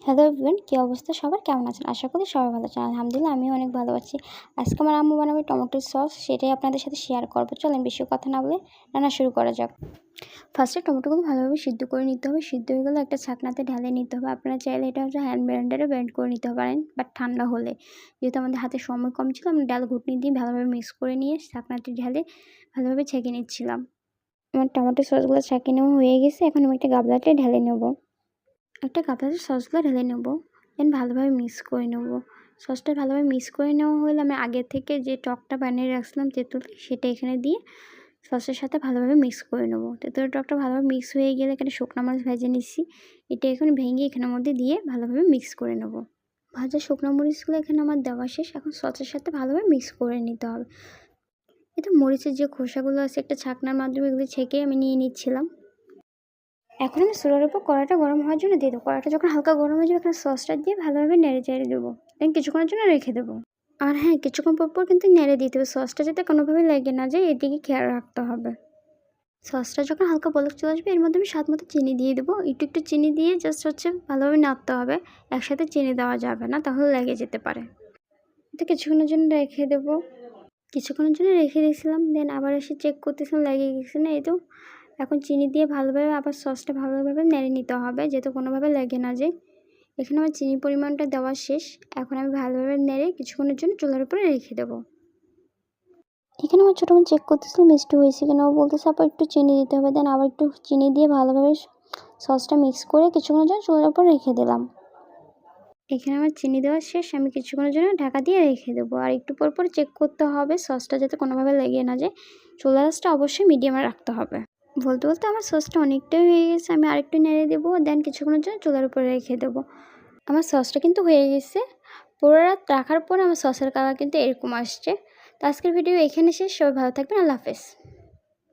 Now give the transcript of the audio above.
Hello everyone, কী অবস্থা সবার? কেমন আছেন? আশা করি সবাই ভালো আছেন। আলহামদুলিল্লাহ আমিও অনেক ভালো আছি। আজকে আমার আম্মু বানাবে টমেটোর সস, সেটাই আপনাদের সাথে শেয়ার করব। চলেন বেশি কথা না বলে রান্না শুরু করা যাক। ফার্স্টে টমেটোগুলো ভালোভাবে সিদ্ধ করে নিতে হবে। সিদ্ধ হয়ে গেলে একটা ছাকনাতে ঢেলে নিতে হবে। আপনারা চাইলে এটা হচ্ছে হ্যান্ড ব্লেন্ডারে ব্লেন্ড করে নিতে পারেন, বাট ঠান্ডা হলে। যেহেতু আমাদের হাতে সময় কম ছিল, আমরা ডাল ঘুটনি দিয়ে ভালোভাবে মিক্স করে নিয়ে ছাকনাতে ঢেলে ভালোভাবে ছেঁকে নিচ্ছিলাম। আমার টমেটো সসগুলো ছেঁকে নেওয়া হয়ে গেছে। এখন আমি একটা গামলাতে ঢেলে নেব। একটা গামলাতে সসগুলো ঢেলে নেব, দেন ভালোভাবে মিক্স করে নেব। সসটা ভালোভাবে মিক্স করে নেওয়া হলে আমি আগে থেকে যে টকটা বানিয়ে রাখছিলাম তেঁতুল, সেটা এখানে দিয়ে সসের সাথে ভালোভাবে মিক্স করে নেব। তেঁতুলের টকটা ভালোভাবে মিক্স হয়ে গেলে এখানে শুকনো মরিচ ভেজে নিচ্ছি, এটা এখন ভেঙে এখানের মধ্যে দিয়ে ভালোভাবে মিক্স করে নেব। ভাজা শুকনো মরিচগুলো এখানে আমার দেওয়া শেষ। এখন সসের সাথে ভালোভাবে মিক্স করে নিতে হবে। এটা মরিচের যে খোসাগুলো আছে একটা ছাকনার মাধ্যমে এগুলো ছেঁকে আমি নিয়ে নিচ্ছিলাম। এখন আমি চুলার উপর কড়াইটা গরম হওয়ার জন্য দিয়ে দেবো। কড়াইটা যখন হালকা গরম হয়ে যাবে, এখানে সসটা দিয়ে ভালোভাবে নেড়ে চেড়ে দেবো, দেন কিছুক্ষণের জন্য রেখে দেবো। আর হ্যাঁ, কিছুক্ষণ পর কিন্তু নেড়ে দিতে হবে, সসটা যাতে কোনোভাবে লেগে না যায় এদিকে খেয়াল রাখতে হবে। সসটা যখন হালকা বলক চলে আসবে, এর মধ্যে আমি স্বাদ মতো চিনি দিয়ে দেবো। একটু চিনি দিয়ে জাস্ট ভালোভাবে নাড়তে হবে। একসাথে চিনি দেওয়া যাবে না, তাহলে লেগে যেতে পারে। এটা কিছুক্ষণের জন্য রেখে দেবো। কিছুক্ষণের জন্য রেখে দিয়েছিলাম, দেন আবার এসে চেক করতেছিলাম লেগে গেছে না। এই তো এখন চিনি দিয়ে ভালোভাবে আবার সসটা ভালোভাবে নেড়ে নিতে হবে, যাতে কোনোভাবে লেগে না যায়। এখানে আমার চিনির পরিমাণটা দেওয়া শেষ। এখন আমি ভালোভাবে নেড়ে কিছুক্ষণের জন্য চুলার উপরে রেখে দেবো। এখানে আমার ছোটো বোন চেক করতেছিল মিষ্টি হয়েছে কিনা। ও বলতেছে আবার একটু চিনি দিতে হবে, দেন আবার একটু চিনি দিয়ে ভালোভাবে সসটা মিক্স করে কিছুক্ষণের জন্য চুলার উপর রেখে দিলাম। এখানে আমার চিনি দেওয়া শেষ। আমি কিছুক্ষণের জন্য ঢাকা দিয়ে রেখে দেবো। আর একটু পর চেক করতে হবে সসটা যাতে কোনোভাবে লেগে না যায়। চুলার আঁচটা অবশ্যই মিডিয়ামে রাখতে হবে। বলতে আমার সসটা অনেকটাই হয়ে গেছে। আমি আরেকটু নেড়ে দেবো, দেন কিছুক্ষণের জন্য চুলার উপরে রেখে দেবো। আমার সসটা কিন্তু হয়ে গেছে। পুরো রাত রাখার পর আমার সসের কালার কিন্তু এরকম আসছে। তো আজকের ভিডিও এখানে শেষ। সবাই ভালো থাকবেন। আল্লাহ হাফেজ।